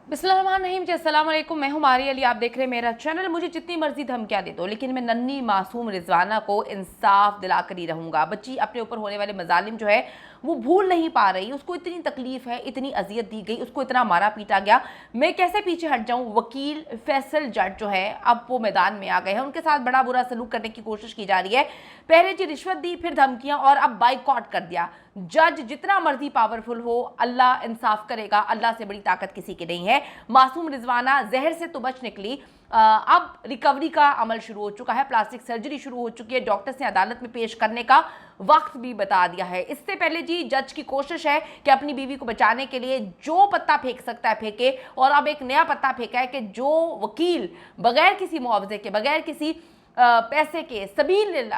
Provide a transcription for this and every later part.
बिस्मिल्लाहिर्रहमानिर्रहीम जी, अस्सलाम वालेकुम। मैं हूं मारिया अली, आप देख रहे हैं मेरा चैनल। मुझे जितनी मर्जी धमकियां दे दो, लेकिन मैं नन्ही मासूम रिजवाना को इंसाफ दिलाकर ही रहूंगा। बच्ची अपने ऊपर होने वाले मजालिम जो है वो भूल नहीं पा रही। उसको इतनी तकलीफ है, इतनी अजियत दी गई, उसको इतना मारा पीटा गया। मैं कैसे पीछे हट जाऊं। वकील फैसल जट जो है अब वो मैदान में आ गए हैं। उनके साथ बड़ा बुरा सलूक करने की कोशिश की जा रही है। पहले जी रिश्वत दी, फिर धमकियां, और अब बाइकआउट कर दिया। जज जितना मर्जी पावरफुल हो, अल्लाह इंसाफ करेगा। अल्लाह से बड़ी ताकत किसी की नहीं है। मासूम रिजवाना जहर से तो बच निकली। अब रिकवरी का अमल शुरू हो चुका है, प्लास्टिक सर्जरी शुरू हो चुकी है। डॉक्टर्स ने अदालत में पेश करने का वक्त भी बता दिया है। इससे पहले जी जज की कोशिश है कि अपनी बीवी को बचाने के लिए जो पत्ता फेंक सकता है फेंके, और अब एक नया पत्ता फेंका है कि जो वकील बगैर किसी मुआवजे के, बगैर किसी पैसे के सबील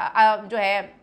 जो है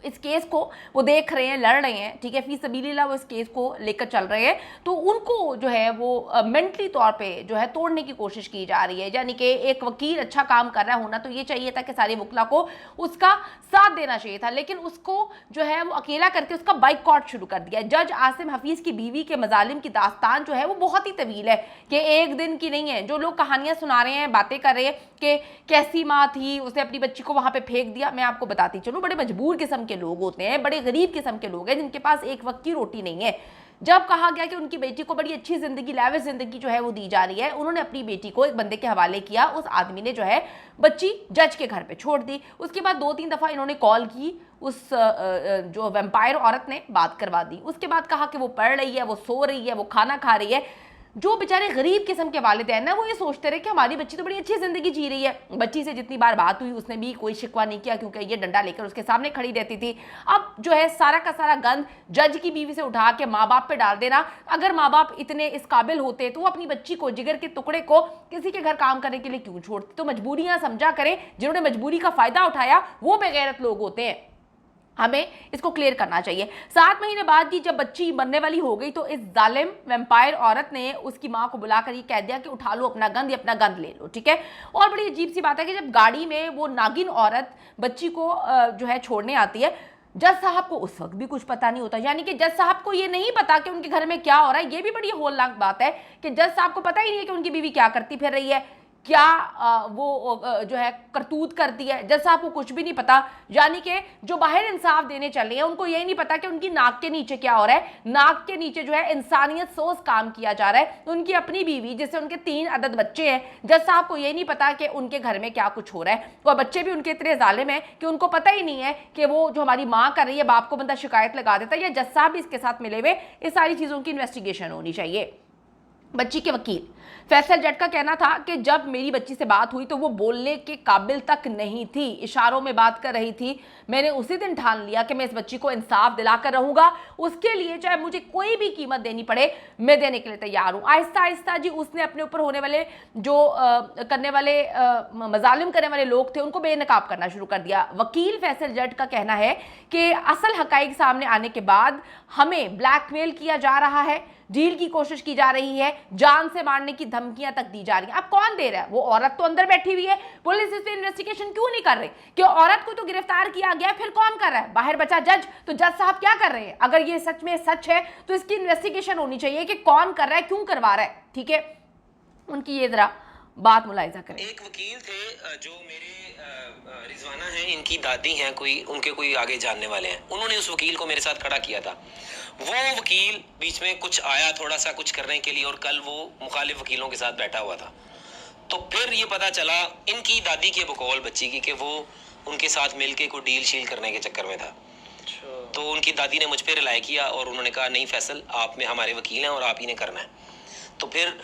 इस केस को वो देख रहे हैं, लड़ रहे हैं, ठीक है, फी सबीलिल्लाह वो इस केस को लेकर चल रहे हैं, तो उनको जो है वो मेंटली तौर पे जो है तोड़ने की कोशिश की जा रही है। यानी कि एक वकील अच्छा काम कर रहा होना तो ये चाहिए था कि सारे वकला को उसका साथ देना चाहिए था, लेकिन उसको जो है वो अकेला करके उसका बाइकआउट शुरू कर दिया। जज आसिम हफीज की बीवी के मजालिम की दास्तान जो है वो बहुत ही तवील है, कि एक दिन की नहीं है। जो लोग कहानियां सुना रहे हैं, बातें कर रहे हैं कि कैसी माँ थी, उसने अपनी बच्ची को वहां पे फेंक दिया, मैं आपको बताती चलूं, बड़े मजबूर किस्म के लोग होते हैं, बड़े गरीब किस्म के लोग हैं जिनके पास एक वक्त की रोटी नहीं है। जब कहा गया कि उनकी बेटी को बड़ी अच्छी जिंदगी, लाविश जिंदगी जो है वो दी जा रही है, उन्होंने अपनी बेटी को एक बंदे के हवाले किया। उस आदमी ने जो है बच्ची जज के घर पे छोड़ दी। उसके बाद 2-3 दफा इन्होंने कॉल की, उस जो वैम्पायर औरत ने बात करवा दी। उसके बाद कहा कि वो पढ़ रही है, वो सो रही है, वो खाना खा रही है। जो बेचारे गरीब किस्म के वालिदैन ना, वो ये सोचते रहे कि हमारी बच्ची तो बड़ी अच्छी जिंदगी जी रही है। बच्ची से जितनी बार बात हुई उसने भी कोई शिकवा नहीं किया, क्योंकि ये डंडा लेकर उसके सामने खड़ी रहती थी। अब जो है सारा का सारा गंद जज की बीवी से उठा के माँ बाप पे डाल देना। अगर माँ बाप इतने इस काबिल होते तो वो अपनी बच्ची को, जिगर के टुकड़े को, किसी के घर काम करने के लिए क्यों छोड़ते। तो मजबूरियां समझा करें, जिन्होंने मजबूरी का फायदा उठाया वो बेगैरत लोग होते हैं। हमें इसको क्लियर करना चाहिए। 7 महीने बाद जी जब बच्ची मरने वाली हो गई, तो इस जालिम वैम्पायर औरत ने उसकी माँ को बुलाकर ये कह दिया कि उठा लो अपना गंद, या अपना गंद ले लो, ठीक है। और बड़ी अजीब सी बात है कि जब गाड़ी में वो नागिन औरत बच्ची को जो है छोड़ने आती है, जज साहब को उस वक्त भी कुछ पता नहीं होता। यानी कि जज साहब को ये नहीं पता कि उनके घर में क्या हो रहा है। ये भी बड़ी होलनाक बात है कि जज साहब को पता ही नहीं है कि उनकी बीवी क्या करती फिर रही है, क्या वो जो है करतूत करती है। जज साहब को कुछ भी नहीं पता। यानी कि जो बाहर इंसाफ देने चले हैं उनको यही नहीं पता कि उनकी नाक के नीचे क्या हो रहा है। नाक के नीचे जो है इंसानियत सोच काम किया जा रहा है। उनकी अपनी बीवी, जिससे उनके 3 अदद बच्चे हैं, जज साहब को यही नहीं पता कि उनके घर में क्या कुछ हो रहा है। और बच्चे भी उनके इतने जालिम हैं कि उनको पता ही नहीं है कि वो जो हमारी माँ कर रही है, बाप को बंदा शिकायत लगा देता है, या जज साहब भी इसके साथ मिले हुए। इस सारी चीज़ों की इन्वेस्टिगेशन होनी चाहिए। बच्ची के वकील फैसल जट का कहना था कि जब मेरी बच्ची से बात हुई तो वो बोलने के काबिल तक नहीं थी, इशारों में बात कर रही थी। मैंने उसी दिन ठान लिया कि मैं इस बच्ची को इंसाफ दिलाकर रहूंगा। उसके लिए चाहे मुझे कोई भी कीमत देनी पड़े, मैं देने के लिए तैयार हूं। आहिस्ता आहिस्ता जी उसने अपने ऊपर होने वाले जो करने वाले मजालिम करने वाले लोग थे उनको बेनकाब करना शुरू कर दिया। वकील फैसल जट का कहना है कि असल हकाइक सामने आने के बाद हमें ब्लैकमेल किया जा रहा है, डील की कोशिश की जा रही है, जान से मारने की धमकियां तक दी जा रही हैं। अब कौन दे रहा है? वो औरत तो अंदर बैठी हुई है। पुलिस इस पे इन्वेस्टिगेशन क्यों नहीं कर रही कि औरत को तो गिरफ्तार किया गया, फिर कौन कर रहा है? बाहर बचा जज। तो जज साहब क्या कर रहे हैं? अगर ये सच में सच है तो इसकी इन्वेस्टिगेशन होनी चाहिए कि कौन कर रहा है, क्यों करवा रहा है, ठीक है। उनकी ये जरा बात मुलाहिजा करें। एक वकील थे जो मेरे रिजवाना हैं, इनकी दादी हैं, कोई उनके कोई आगे जानने वाले हैं, उन्होंने उस वकील को मेरे साथ खड़ा किया था। वो वकील बीच में कुछ आया थोड़ा सा कुछ करने के लिए, और कल वो मुखालिफ वकीलों के साथ बैठा हुआ था। तो फिर ये पता चला इनकी दादी के बकौल बच्ची की कि वो उनके साथ मिलके कोई डील शील करने के चक्कर में था। तो उनकी दादी ने मुझ पर रिलाई किया और उन्होंने कहा नहीं फैसल, आप में हमारे वकील हैं और आप ही ने करना है। तो फिर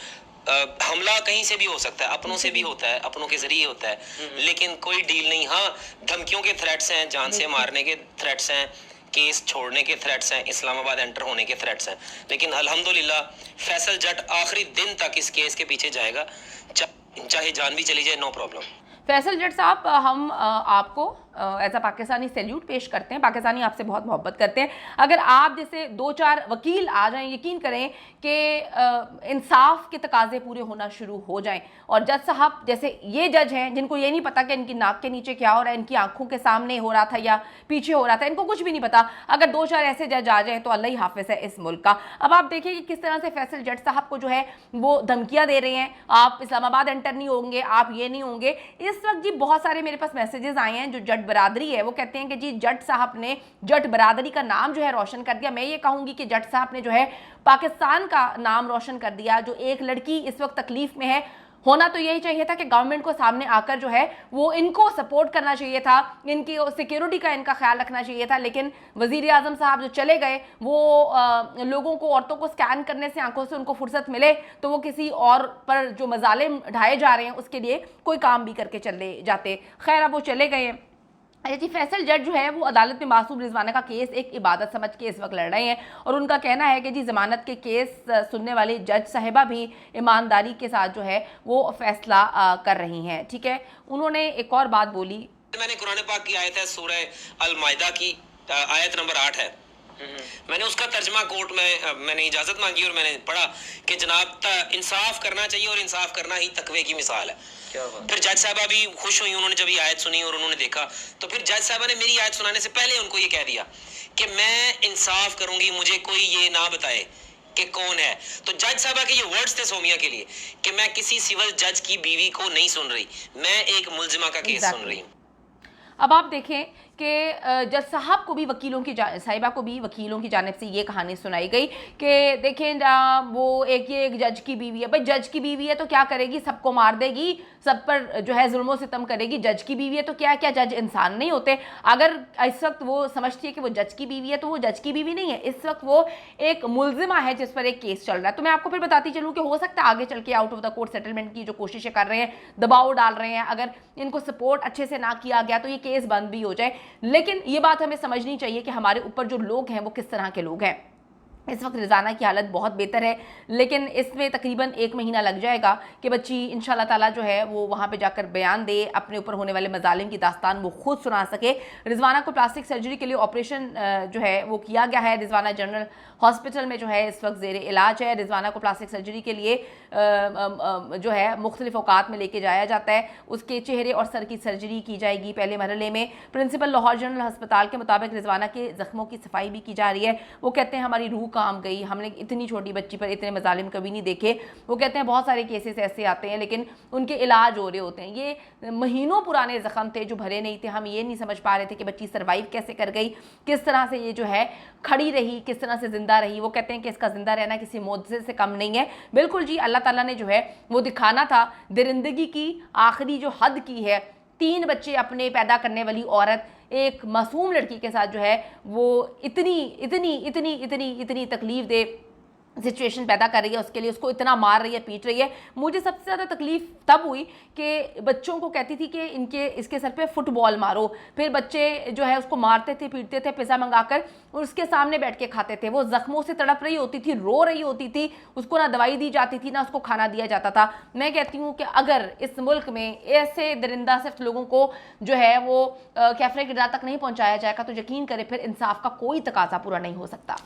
हमला कहीं से भी हो सकता है, अपनों से भी होता है, अपनों के जरिए होता है, लेकिन कोई डील नहीं। हाँ, धमकियों के थ्रेट्स हैं, जान से मारने के थ्रेट्स हैं, केस छोड़ने के थ्रेट्स हैं, इस्लामाबाद एंटर होने के थ्रेट्स हैं, लेकिन अल्हम्दुलिल्लाह फैसल जट आखिरी दिन तक इस केस के पीछे जाएगा, चाहे जान भी चली जाए, नो प्रॉब्लम। फैसल जट साहब, हम आपको एज अ पाकिस्तानी सैल्यूट पेश करते हैं। पाकिस्तानी आपसे बहुत मोहब्बत करते हैं। अगर आप जैसे 2-4 वकील आ जाएं, यकीन करें कि इंसाफ के तकाजे पूरे होना शुरू हो जाएं। और जज साहब जैसे ये जज हैं जिनको ये नहीं पता कि इनकी नाक के नीचे क्या हो रहा है, इनकी आंखों के सामने हो रहा था या पीछे हो रहा था, इनको कुछ भी नहीं पता। अगर 2-4 ऐसे जज आ जाएं तो अल्लाह ही हाफिज है इस मुल्क का। अब आप देखिए कि किस तरह से फैसल जज साहब को जो है वो धमकियां दे रहे हैं, आप इस्लामाबाद एंटर नहीं होंगे, आप ये नहीं होंगे। इस वक्त जी बहुत सारे मेरे पास मैसेजेस आए हैं जो जट बरादरी है, वो कहते हैं कि जी जट साहब ने जट बरादरी का नाम जो है रोशन कर दिया। मैं ये कहूंगी कि जट साहब ने जो है पाकिस्तान का नाम रोशन कर दिया। जो एक लड़की इस वक्त तकलीफ में है, होना तो यही चाहिए था कि गवर्नमेंट को सामने आकर जो है वो इनको सपोर्ट करना चाहिए था, इनकी सिक्योरिटी का इनका ख्याल रखना चाहिए था। लेकिन वजीर आजम साहब जो चले गए, वो लोगों को, औरतों को स्कैन करने से आंखों से उनको फुर्सत मिले तो वो किसी और पर जो मजालिम ढाए जा रहे हैं उसके लिए कोई काम भी करके चले जाते। खैर अब वो चले गए हैं। अच्छा जी, फैसल जज जो है वो अदालत में मासूम रिजवाना का केस एक इबादत समझ के इस वक्त लड़ रहे हैं और उनका कहना है कि जी ज़मानत के केस सुनने वाली जज साहिबा भी ईमानदारी के साथ जो है वो फैसला कर रही हैं। ठीक है, उन्होंने एक और बात बोली। मैंने कुरान पाक की आयत है सूरह अल माइदा की आयत नंबर 8 है, मैंने उसका तर्जमा कोर्ट में मैंने इजाजत मांगी और मैंने पढ़ा कि जनाब इंसाफ करना चाहिए और इंसाफ करना ही तकवे की मिसाल है। फिर जज साहबा भी खुश हुई, उन्होंने जब ये आयत सुनी और उन्होंने देखा तो फिर जज साहबा ने मेरी आयत सुनाने से पहले उनको ये कह दिया कि मैं इंसाफ करूंगी, मुझे कोई ये ना बताए कि कौन है। तो जज साहबा के ये वर्ड्स थे सोमिया के लिए कि मैं किसी सिविल जज की बीवी को नहीं सुन रही, मैं एक मुलजिमा का केस सुन रही हूँ। अब आप देखें कि जज साहब को भी साहिबा को भी वकीलों की जानिब से ये कहानी सुनाई गई कि देखें वो एक जज की बीवी है। भाई जज की बीवी है तो क्या करेगी, सबको मार देगी, सब पर जो है जुल्मो सितम करेगी। जज की बीवी है तो क्या जज इंसान नहीं होते? अगर इस वक्त वो समझती है कि वो जज की बीवी है तो वो जज की बीवी नहीं है, इस वक्त वो एक मुलजिमा है जिस पर एक केस चल रहा है। तो मैं आपको फिर बताती चलूँ कि हो सकता है आगे चल के out of the court settlement की जो कोशिशें कर रहे हैं, दबाव डाल रहे हैं, अगर इनको सपोर्ट अच्छे से ना किया गया तो ये केस बंद भी हो जाए। लेकिन ये बात हमें समझनी चाहिए कि हमारे ऊपर जो लोग हैं वो किस तरह के लोग हैं। इस वक्त रिज़ाना की हालत बहुत बेहतर है, लेकिन इसमें तकरीबन 1 महीना लग जाएगा कि बच्ची इंशाल्लाह ताला जो है वो वहाँ पे जाकर बयान दे, अपने ऊपर होने वाले मजालिम की दास्तान वो खुद सुना सके। रिज़वाना को प्लास्टिक सर्जरी के लिए ऑपरेशन जो है वो किया गया है। रिज़वाना जनरल हॉस्पिटल में जो है इस वक्त ज़ेर इलाज है। रिज़वाना को प्लास्टिक सर्जरी के लिए जो है मुख्तलिफ औकात में लेके जाया जाता है। उसके चेहरे और सर की सर्जरी की जाएगी पहले मरहले में। प्रिंसिपल लाहौर जनरल अस्पताल के मुताबिक रिज़वाना के ज़ख्मों की सफाई भी की जा रही है। वो कहते हैं हमारी रूह काम गई, हमने इतनी छोटी बच्ची पर इतने मजालिम कभी नहीं देखे। वो कहते हैं बहुत सारे केसेस ऐसे आते हैं लेकिन उनके इलाज हो रहे होते हैं। ये महीनों पुराने ज़ख्म थे जो भरे नहीं थे। हम ये नहीं समझ पा रहे थे कि बच्ची सर्वाइव कैसे कर गई, किस तरह से ये जो है खड़ी रही, किस तरह से जिंदा रही। वो कहते हैं कि इसका जिंदा रहना किसी मौजज़े से कम नहीं है। बिल्कुल जी, अल्लाह ताला ने जो है वो दिखाना था दरिंदगी की आखिरी जो हद की है। 3 बच्चे अपने पैदा करने वाली औरत एक मासूम लड़की के साथ जो है वो इतनी तकलीफ दे सिचुएशन पैदा कर रही है, उसके लिए उसको इतना मार रही है, पीट रही है। मुझे सबसे ज़्यादा तकलीफ तब हुई कि बच्चों को कहती थी कि इसके सर पे फुटबॉल मारो, फिर बच्चे जो है उसको मारते थे, पीटते थे, पिज़्ज़ा मंगाकर और उसके सामने बैठ के खाते थे। वो ज़ख्मों से तड़प रही होती थी, रो रही होती थी, उसको ना दवाई दी जाती थी ना उसको खाना दिया जाता था। मैं कहती हूँ कि अगर इस मुल्क में ऐसे दरिंदा सिर्फ लोगों को जो है वो कैफरे की राह तक नहीं पहुँचाया जाएगा तो यकीन करें फिर इंसाफ का कोई तकाजा पूरा नहीं हो सकता।